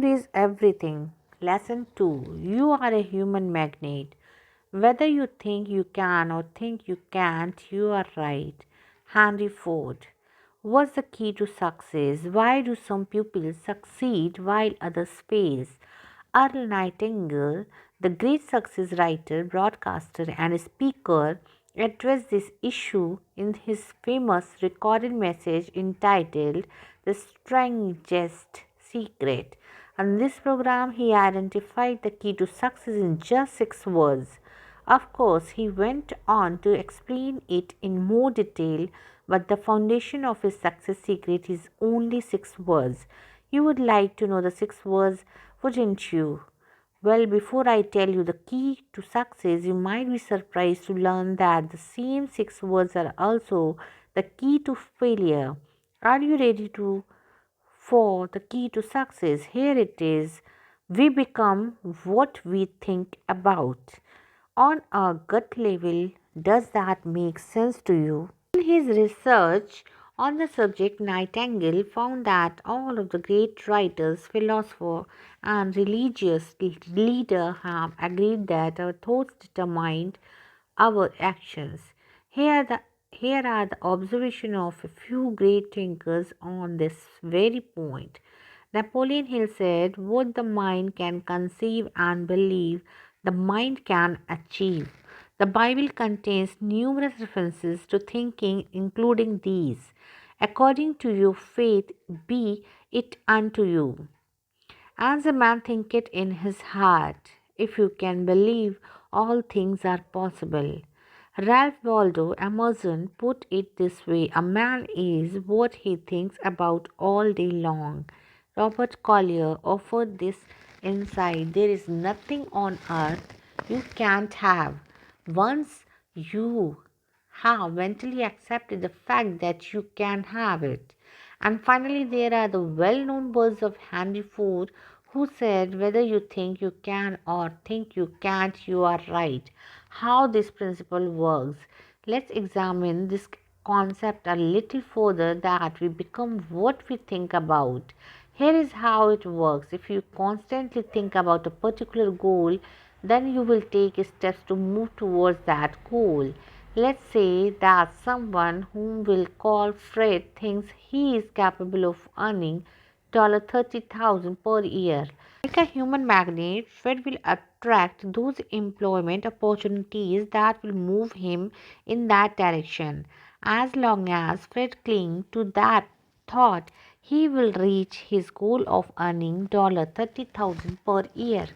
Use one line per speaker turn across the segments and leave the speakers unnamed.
Mood is everything. Lesson 2. You are a human magnet. Whether you think you can or think you can't, you are right. Henry Ford. What's the key to success? Why do some people succeed while others fail? Earl Nightingale, the great success writer, broadcaster, and speaker, addressed this issue in his famous recorded message entitled The Strangest Secret. In this program, he identified the key to success in just 6 words. Of course, he went on to explain it in more detail, but the foundation of his success secret is only 6 words. You would like to know the 6 words, wouldn't you? Well, before I tell you the key to success, you might be surprised to learn that the same 6 words are also the key to failure. Are you ready to for the key to success? Here it is. We become what we think about. On a gut level, does that make sense to you? In his research on the subject, Nightingale found that all of the great writers, philosophers, and religious leaders have agreed that our thoughts determine our actions. Here are the observations of a few great thinkers on this very point. Napoleon Hill said, what the mind can conceive and believe, the mind can achieve. The Bible contains numerous references to thinking, including these: according to your faith, be it unto you. As a man thinketh in his heart, if you can believe, all things are possible. Ralph Waldo Emerson put it this way: a man is what he thinks about all day long. Robert Collier offered this insight: there is nothing on earth you can't have once you have mentally accepted the fact that you can have it. And finally, there are the well known words of Henry Ford, who said, whether you think you can or think you can't, you are right. How this principle works. Let's examine this concept a little further, that we become what we think about. Here is how it works. If you constantly think about a particular goal, then you will take steps to move towards that goal. Let's say that someone whom we'll call Fred thinks he is capable of earning $30,000 per year. Like a human magnet, Fred will attract those employment opportunities that will move him in that direction. As long as Fred clings to that thought, he will reach his goal of earning $30,000 per year.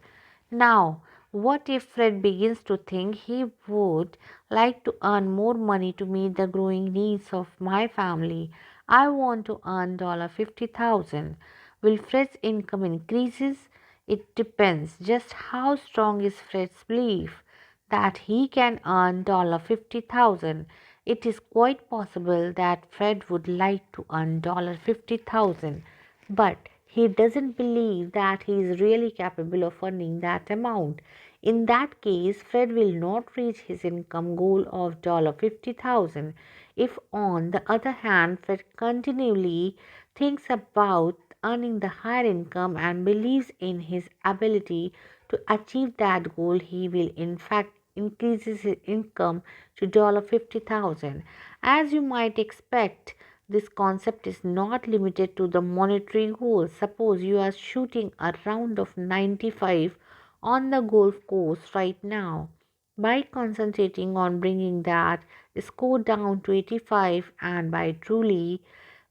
Now, what if Fred begins to think he would like to earn more money to meet the growing needs of my family? I want to earn $50,000. Will Fred's income increases? It depends. Just how strong is Fred's belief that he can earn $50,000? It is quite possible that Fred would like to earn $50,000, but he doesn't believe that he is really capable of earning that amount. In that case, Fred will not reach his income goal of $50,000. If, on the other hand, Fred continually thinks about earning the higher income and believes in his ability to achieve that goal, he will in fact increase his income to $50,000. As you might expect, this concept is not limited to the monetary goals. Suppose you are shooting a round of 95 on the golf course right now. By concentrating on bringing that score down to 85, and by truly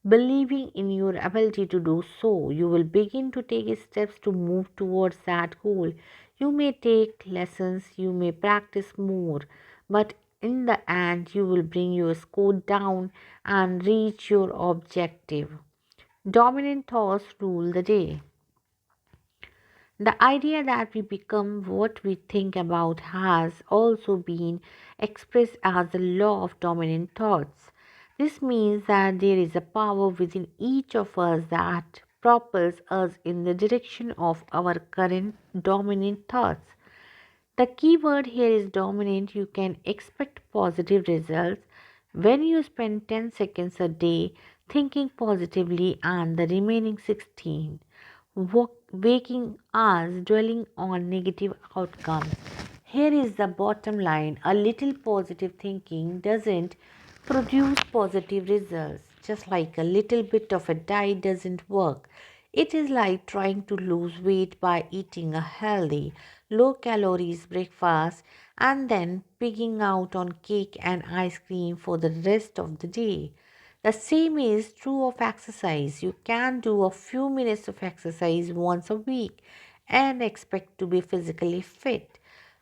believing in your ability to do so, you will begin to take steps to move towards that goal. You may take lessons, you may practice more, but in the end, you will bring your score down and reach your objective. Dominant thoughts rule the day. The idea that we become what we think about has also been expressed as the law of dominant thoughts. This means that there is a power within each of us that propels us in the direction of our current dominant thoughts. The key word here is dominant. You can expect positive results when you spend 10 seconds a day thinking positively and the remaining 16 waking us dwelling on negative outcomes. Here is the bottom line: a little positive thinking doesn't produce positive results, just like a little bit of a diet doesn't work. It is like trying to lose weight by eating a healthy, low calories breakfast and then pigging out on cake and ice cream for the rest of the day. The same is true of exercise. You can do a few minutes of exercise once a week and expect to be physically fit.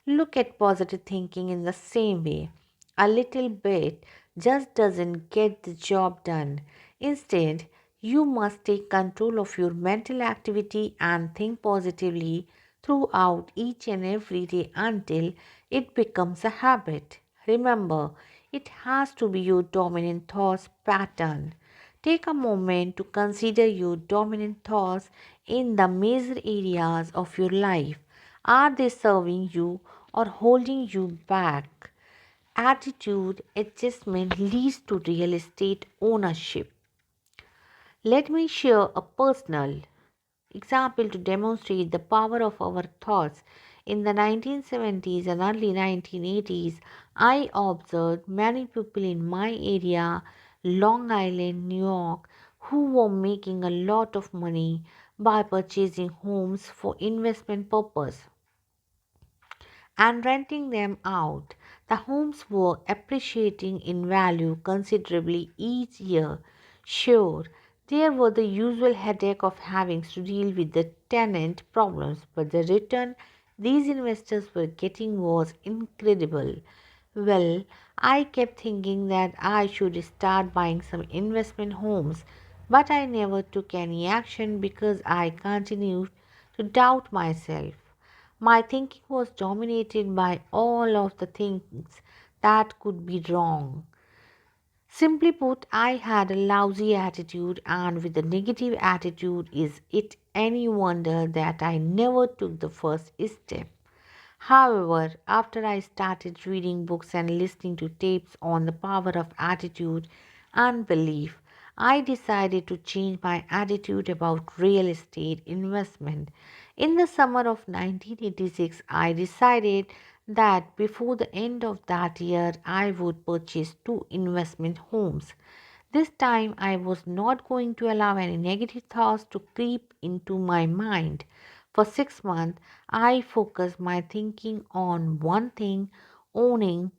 Look at positive thinking in the same way. A little bit just doesn't get the job done. Instead, you must take control of your mental activity and think positively throughout each and every day until it becomes a habit. Remember, it has to be your dominant thoughts pattern. Take a moment to consider your dominant thoughts in the major areas of your life. Are they serving you or holding you back? Attitude adjustment leads to real estate ownership. Let me share a personal example to demonstrate the power of our thoughts. In the 1970s and early 1980s, I observed many people in my area, Long Island, New York, who were making a lot of money by purchasing homes for investment purpose and renting them out. The homes were appreciating in value considerably each year. Sure, there was the usual headache of having to deal with the tenant problems, but the return these investors were getting was incredible. Well, I kept thinking that I should start buying some investment homes, but I never took any action because I continued to doubt myself. My thinking was dominated by all of the things that could be wrong. Simply put, I had a lousy attitude, and with a negative attitude, is it any wonder that I never took the first step? However, after I started reading books and listening to tapes on the power of attitude and belief, I decided to change my attitude about real estate investment. In the summer of 1986, I decided that before the end of that year, I would purchase two investment homes. This time, I was not going to allow any negative thoughts to creep into my mind. For 6 months, I focused my thinking on one thing: owning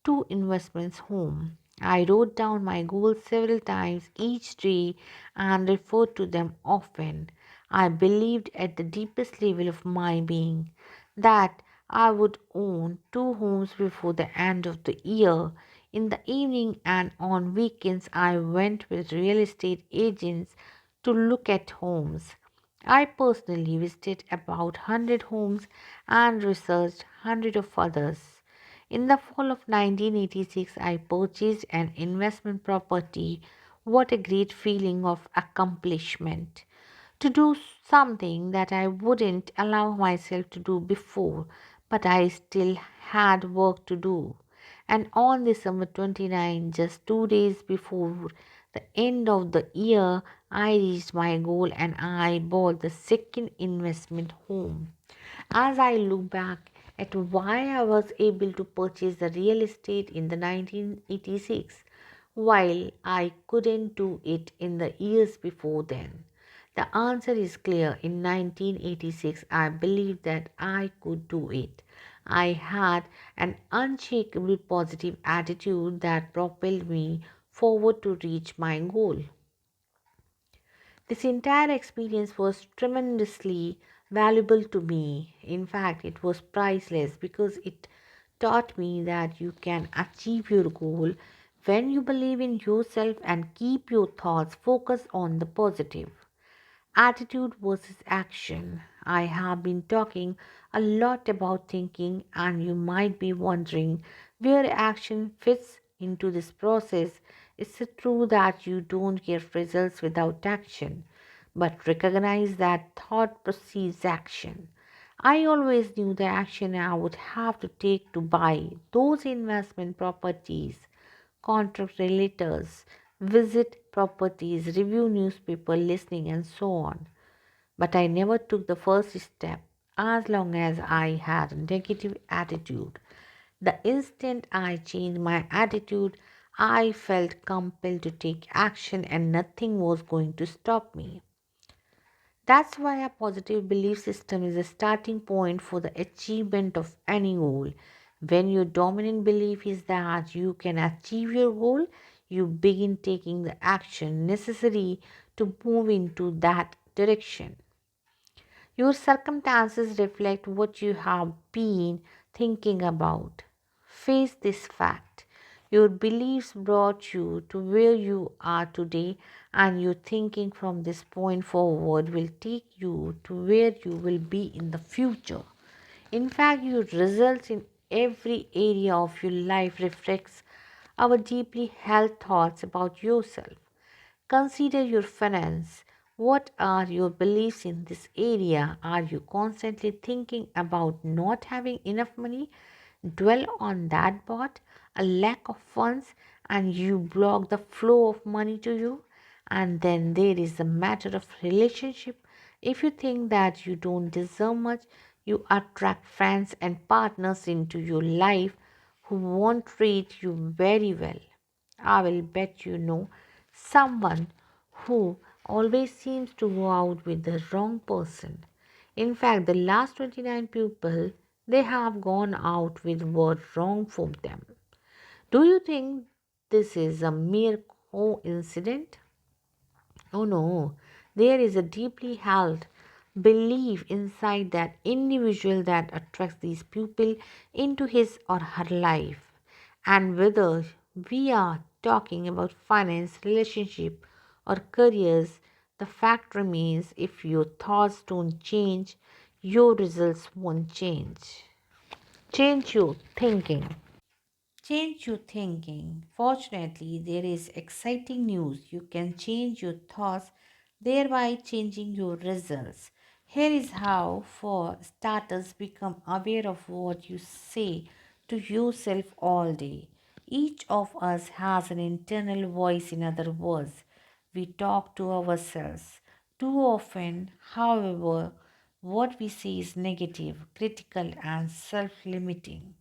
two investments home. I wrote down my goals several times each day and referred to them often. I believed at the deepest level of my being that I would own two homes before the end of the year. In the evening and on weekends, I went with real estate agents to look at homes. I personally visited about 100 homes and researched hundreds of others. In the fall of 1986, I purchased an investment property. What a great feeling of accomplishment! To do something that I wouldn't allow myself to do before, but I still had work to do. And on December 29, just 2 days before the end of the year, I reached my goal and I bought the second investment home. As I look back at why I was able to purchase the real estate in the 1986 while I couldn't do it in the years before then, the answer is clear. In 1986, I believed that I could do it. I had an unshakable positive attitude that propelled me forward to reach my goal. This entire experience was tremendously valuable to me. In fact, it was priceless because it taught me that you can achieve your goal when you believe in yourself and keep your thoughts focused on the positive. Attitude versus action. I have been talking a lot about thinking, and you might be wondering where action fits into this process. It's true that you don't get results without action, but recognize that thought precedes action. I always knew the action I would have to take to buy those investment properties, contract realtors, visit properties, review newspaper listings, and so on. but I never took the first step. As long as I had a negative attitude, the instant I changed my attitude, I felt compelled to take action and nothing was going to stop me. That's why a positive belief system is a starting point for the achievement of any goal. When your dominant belief is that you can achieve your goal, you begin taking the action necessary to move into that direction. Your circumstances reflect what you have been thinking about. Face this fact. Your beliefs brought you to where you are today, and your thinking from this point forward will take you to where you will be in the future. In fact, your results in every area of your life reflects our deeply held thoughts about yourself. Consider your finance. What are your beliefs in this area? Are you constantly thinking about not having enough money? Dwell on that but a lack of funds and you block the flow of money to you. And then there is the matter of relationship. If you think that you don't deserve much, you attract friends and partners into your life who won't treat you very well. I will bet you know someone who always seems to go out with the wrong person. In fact, the last 29 people they have gone out with were wrong for them. Do you think this is a mere coincidence? Oh no, there is a deeply held belief inside that individual that attracts these people into his or her life. And whether we are talking about finance, relationship, or careers, the fact remains if your thoughts don't change, your results won't change. Change your thinking. Change your thinking. Fortunately, there is exciting news. You can change your thoughts, thereby changing your results. Here is how, for starters, become aware of what you say to yourself all day. Each of us has an internal voice, in other words, we talk to ourselves. Too often, however, what we say is negative, critical, and self limiting.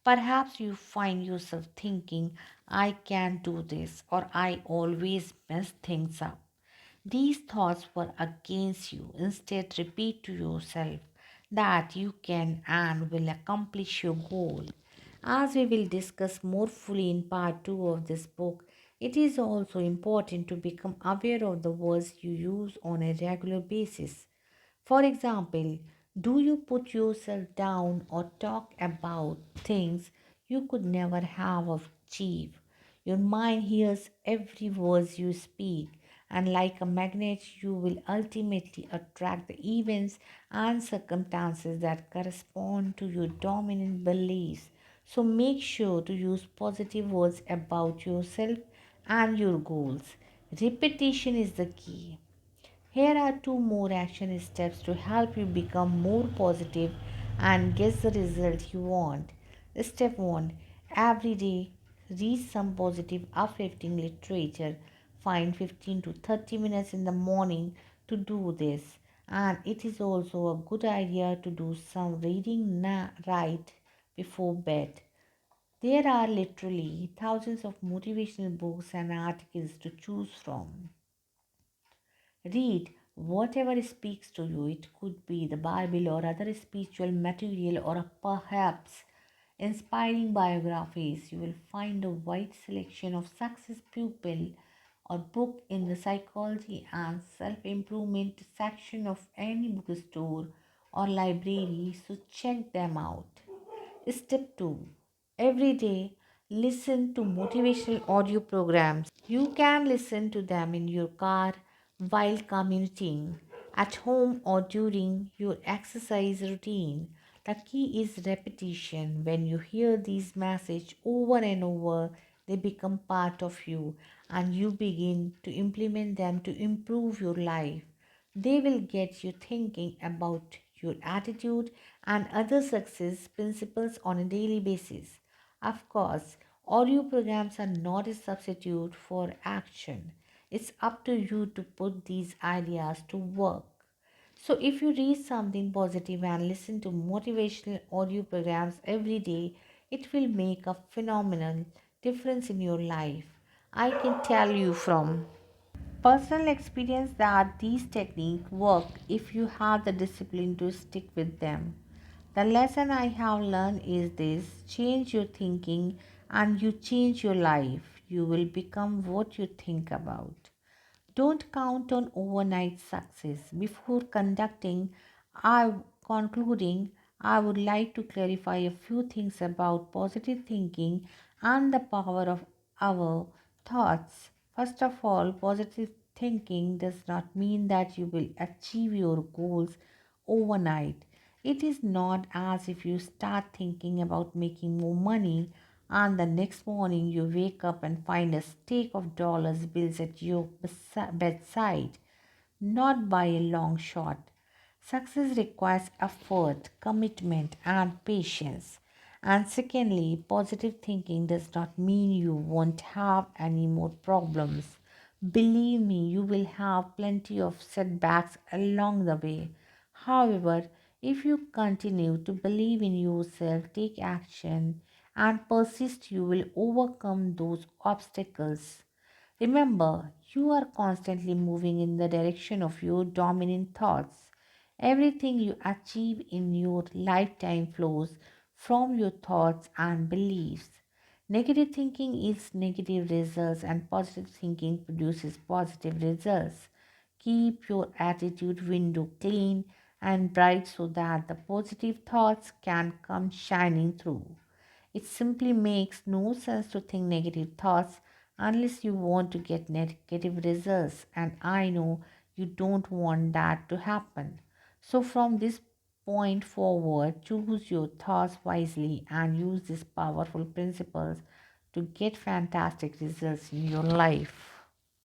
Perhaps you find yourself thinking, I can't do this, or I always mess things up. These thoughts were against you. Instead, repeat to yourself that you can and will accomplish your goal. As we will discuss more fully in part 2 of this book, it is also important to become aware of the words you use on a regular basis. For example, do you put yourself down or talk about things you could never have achieved? Your mind hears every word you speak, and like a magnet, you will ultimately attract the events and circumstances that correspond to your dominant beliefs. So make sure to use positive words about yourself and your goals. Repetition is the key. Here are two more action steps to help you become more positive and get the result you want. Step 1. Every day, read some positive, uplifting literature. Find 15 to 30 minutes in the morning to do this. And it is also a good idea to do some reading right before bed. There are literally thousands of motivational books and articles to choose from. Read whatever speaks to you. It could be the Bible or other spiritual material or perhaps inspiring biographies. You will find a wide selection of success people or book in the psychology and self-improvement section of any bookstore or library, so check them out. Step 2. Every day, listen to motivational audio programs. You can listen to them in your car while commuting, at home, or during your exercise routine. The key is repetition. When you hear these messages over and over, they become part of you and you begin to implement them to improve your life. They will get you thinking about your attitude and other success principles on a daily basis. Of course, audio programs are not a substitute for action. It's up to you to put these ideas to work. So, if you read something positive and listen to motivational audio programs every day, it will make a phenomenal difference in your life. I can tell you from personal experience that these techniques work if you have the discipline to stick with them. The lesson I have learned is this: change your thinking and you change your life. You will become what you think about. Don't count on overnight success. Before I concluding, I would like to clarify a few things about positive thinking and the power of our thoughts. First of all, positive thinking does not mean that you will achieve your goals overnight. It is not as if you start thinking about making more money and the next morning you wake up and find a stack of dollars bills at your bedside. Not by a long shot. Success requires effort, commitment, and patience. And secondly, positive thinking does not mean you won't have any more problems. Believe me, you will have plenty of setbacks along the way. However, if you continue to believe in yourself, take action, and persist, you will overcome those obstacles. Remember, you are constantly moving in the direction of your dominant thoughts. Everything you achieve in your lifetime flows from your thoughts and beliefs. Negative thinking is negative results, and positive thinking produces positive results. Keep your attitude window clean and bright so that the positive thoughts can come shining through. It simply makes no sense to think negative thoughts unless you want to get negative results, and I know you don't want that to happen. So, from this point forward, choose your thoughts wisely and use these powerful principles to get fantastic results in your life.